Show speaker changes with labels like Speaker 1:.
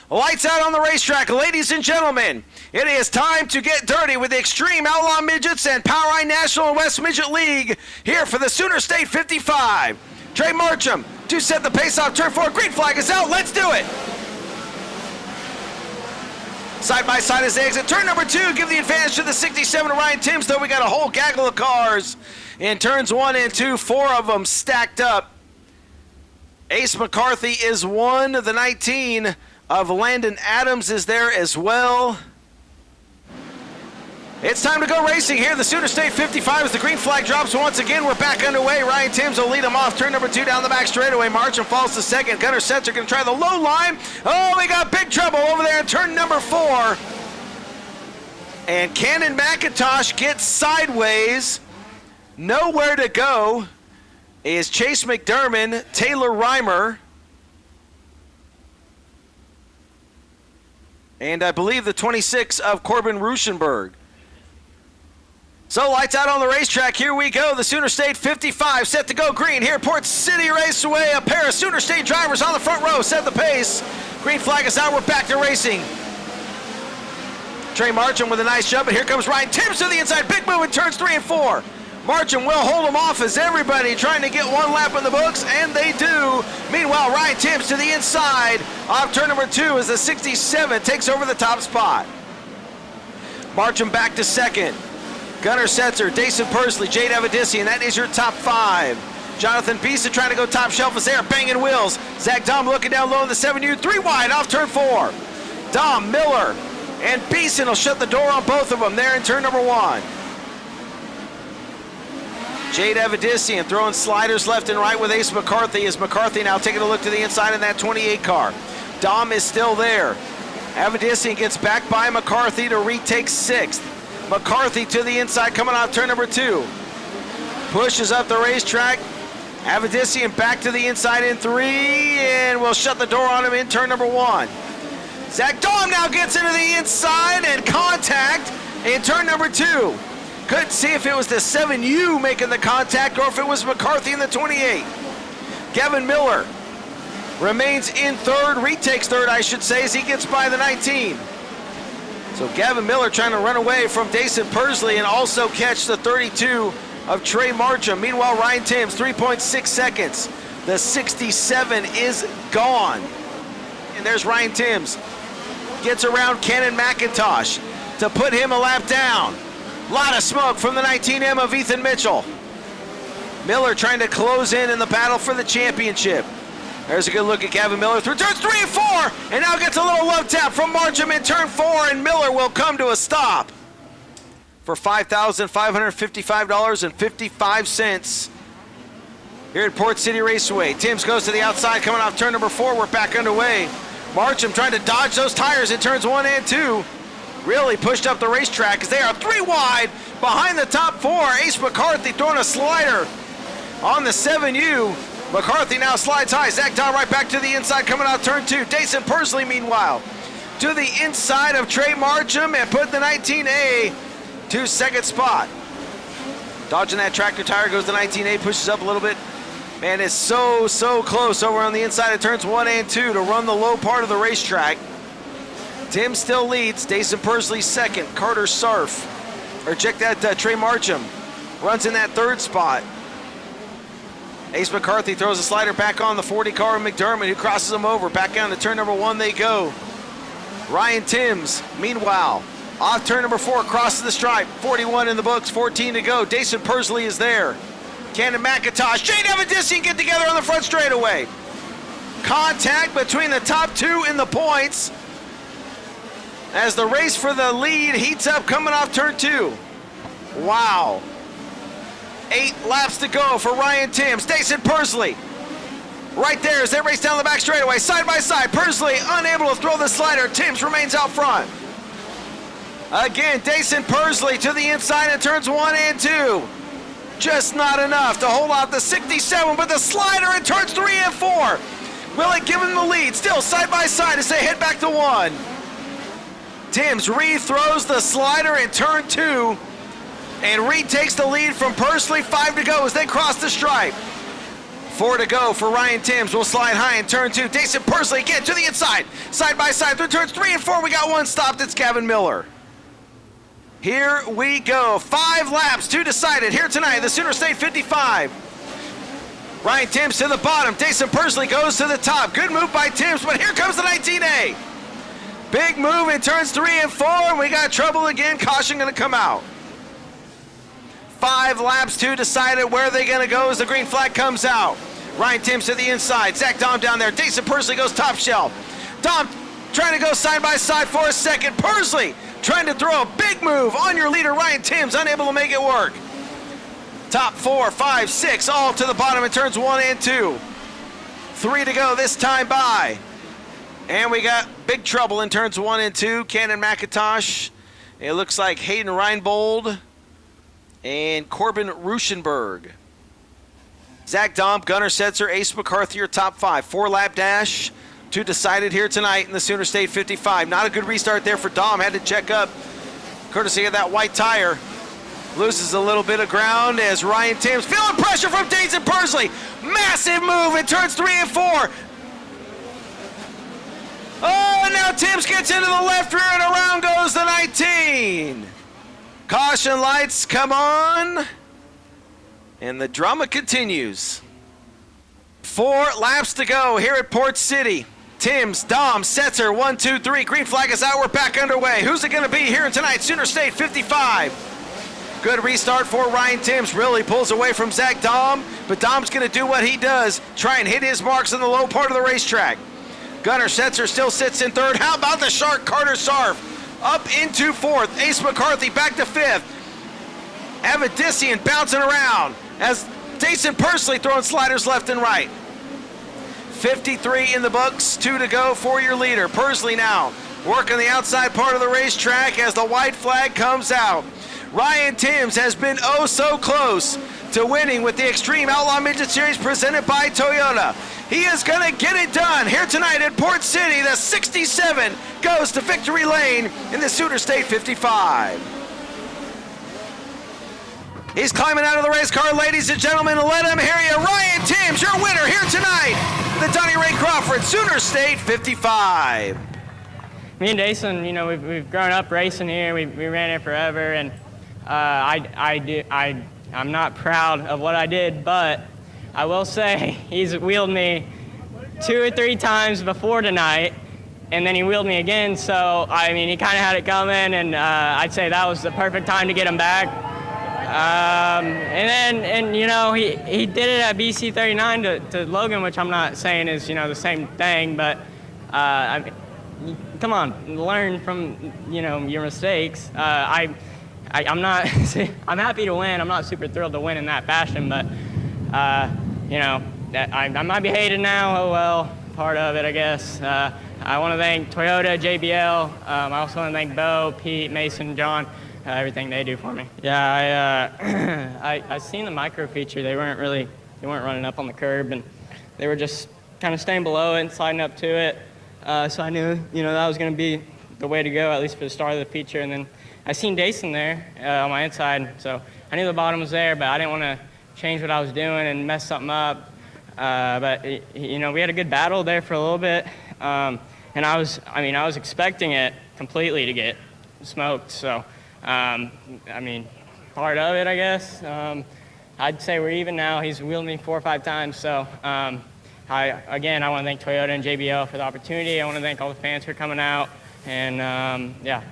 Speaker 1: Lights out on the racetrack, ladies and gentlemen. It is time to get dirty with the Xtreme Outlaw Midgets and POWRi National and West Midget League here for the Sooner State 55. Trey Marcham to set the pace off turn 4. Green flag is out. Let's do it. Side by side as they exit turn number 2. Give the advantage to the 67 of Ryan Timms, though we got a whole gaggle of cars in turns 1 and 2. 4 of them stacked up. Ace McCarthy is 1. The 19 of Landon Adams is there as well. It's time to go racing here. The Sooner State 55 as the green flag drops once again. We're back underway. Ryan Timms will lead them off. Turn number 2 down the back straightaway. Marcham falls to second. Gunnar Setzer going to try the low line. Oh, we got big trouble over there in turn number 4. And Cannon McIntosh gets sideways. Nowhere to go is Chase McDermott, Taylor Reimer, and I believe the 26 of Corbin Ruschenberg. So lights out on the racetrack. Here we go. The Sooner State 55 set to go green here. Port City Raceway. A pair of Sooner State drivers on the front row set the pace. Green flag is out. We're back to racing. Trey Marcham with a nice jump, and here comes Ryan Timms to the inside. Big move in turns 3 and 4. Marcham will hold him off as everybody trying to get one lap in the books, and they do. Meanwhile, Ryan Timms to the inside off turn number 2 as the 67 takes over the top spot. Marcham back to second. Gunnar Setzer, Dason Persley, Jade Avedissian, that is your top 5. Jonathan Beeson trying to go top shelf is there, banging wheels. Zach Dom looking down low in the 7U, 3 wide off turn 4. Dom, Miller, and Beeson will shut the door on both of them there in turn number 1. Jade Avedissian throwing sliders left and right with Ace McCarthy as McCarthy now taking a look to the inside in that 28 car. Dom is still there. Avedissian gets back by McCarthy to retake 6th. McCarthy to the inside coming off turn number 2. Pushes up the racetrack. Avedissian back to the inside in 3 and will shut the door on him in turn number 1. Zach Dom now gets into the inside and contact in turn number 2. Couldn't see if it was the 7U making the contact or if it was McCarthy in the 28. Kevin Miller remains in 3rd, retakes 3rd I should say, as he gets by the 19. So Gavin Miller trying to run away from Dason Persley and also catch the 32 of Trey Marcham. Meanwhile, Ryan Timms, 3.6 seconds. The 67 is gone. And there's Ryan Timms. Gets around Cannon McIntosh to put him a lap down. Lot of smoke from the 19M of Ethan Mitchell. Miller trying to close in the battle for the championship. There's a good look at Gavin Miller through turns 3 and 4, and now gets a little love tap from Marcham in turn 4, and Miller will come to a stop for $5,555.55 here at Port City Raceway. Timms goes to the outside coming off turn number 4. We're back underway. Marcham trying to dodge those tires in turns 1 and 2. Really pushed up the racetrack as they are 3 wide behind the top 4. Ace McCarthy throwing a slider on the 7U. McCarthy now slides high. Zach Dom right back to the inside coming out turn 2. Dason Persley, meanwhile, to the inside of Trey Marcham and put the 19A to 2nd spot. Dodging that tractor tire goes the 19A, pushes up a little bit. Man, it's so close over on the inside of turns 1 and 2 to run the low part of the racetrack. Tim still leads. Dason Persley 2nd. Carter Sarf, Trey Marcham runs in that 3rd spot. Ace McCarthy throws a slider back on the 40 car of McDermott, who crosses him over. Back down to turn number 1 they go. Ryan Timms, meanwhile, off turn number 4, crosses the stripe. 41 in the books, 14 to go. Dason Persley is there. Cannon McIntosh, Jade Avedissian get together on the front straightaway. Contact between the top 2 in the points as the race for the lead heats up coming off turn 2. Wow. 8 laps to go for Ryan Timms. Dason Persley right there as they race down the back straightaway. Side by side, Persley unable to throw the slider. Timms remains out front. Again, Dason Persley to the inside in turns 1 and 2. Just not enough to hold out the 67, but the slider in turns 3 and 4. Will it give him the lead? Still side by side as they head back to 1. Timms re-throws the slider in turn 2 and retakes the lead from Persley. 5 to go as they cross the stripe. 4 to go for Ryan Timms. Will slide high in turn 2. Jason Persley again to the inside. Side by side through turns 3 and 4. We got one stopped. It's Gavin Miller. Here we go. 5 laps, 2 decided here tonight. The Sooner State 55. Ryan Timms to the bottom. Jason Persley goes to the top. Good move by Timms, but here comes the 19A. Big move in turns 3 and 4, and we got trouble again. Caution going to come out. 5 laps, 2 decided. Where are they going to go as the green flag comes out? Ryan Timms to the inside. Zach Dom down there. Jason Persley goes top shelf. Dom trying to go side by side for a second. Persley trying to throw a big move on your leader, Ryan Timms, unable to make it work. Top 4, 5, 6, all to the bottom in turns 1 and 2. 3 to go this time by. And we got big trouble in turns 1 and 2. Cannon McIntosh. It looks like Hayden Reinbold and Corbin Ruschenberg. Zach Dom, Gunnar Setzer, Ace McCarthy are top 5. 4-lap dash. 2 decided here tonight in the Sooner State 55. Not a good restart there for Dom. Had to check up courtesy of that white tire. Loses a little bit of ground as Ryan Timms feeling pressure from Jason Persley. Massive move in turns 3 and 4. Oh, now Timms gets into the left rear and around goes the 19. Caution lights come on. And the drama continues. 4 laps to go here at Port City. Timms, Dom, Setzer, 1, 2, 3. Green flag is out. We're back underway. Who's it going to be here tonight? Sooner State 55. Good restart for Ryan Timms. Really pulls away from Zach Dom, but Dom's going to do what he does. Try and hit his marks in the low part of the racetrack. Gunnar Setzer still sits in 3rd. How about the Shark Carter Sarf? Up into 4th. Ace McCarthy back to 5th. Avedissian bouncing around as Jason Persley throwing sliders left and right. 53 in the books, 2 to go for your leader. Persley now working the outside part of the racetrack as the white flag comes out. Ryan Timms has been oh so close to winning with the Xtreme Outlaw Midget Series presented by Toyota. He is going to get it done here tonight at Port City. The 67 goes to victory lane in the Sooner State 55. He's climbing out of the race car, ladies and gentlemen. Let him hear you. Ryan Timms, your winner here tonight. The Donnie Ray Crawford Sooner State 55.
Speaker 2: Me and Jason, you know, we've grown up racing here. We ran it forever, and I'm not proud of what I did, but I will say he's wheeled me 2 or 3 times before tonight, and then he wheeled me again. So I mean, he kind of had it coming, and I'd say that was the perfect time to get him back. And you know, he did it at BC 39 to Logan, which I'm not saying is, you know, the same thing, but I mean, come on, learn from, you know, your mistakes. I'm not I'm happy to win. I'm not super thrilled to win in that fashion, but you know, I might be hated now. Oh well, part of it, I guess. I want to thank Toyota, JBL. I also want to thank Bo, Pete, Mason, John. Everything they do for me. Yeah, I seen the micro feature. They weren't running up on the curb, and they were just kind of staying below it and sliding up to it. So I knew, you know, that was going to be the way to go, at least for the start of the feature. And then I seen Jason there on my inside, so I knew the bottom was there, but I didn't want to change what I was doing and mess something up. But you know, we had a good battle there for a little bit, and I was expecting it completely to get smoked. So. I mean, part of it, I guess. I'd say we're even now. He's wheeled me 4 or 5 times. So, I want to thank Toyota and JBL for the opportunity. I want to thank all the fans for coming out. And, yeah,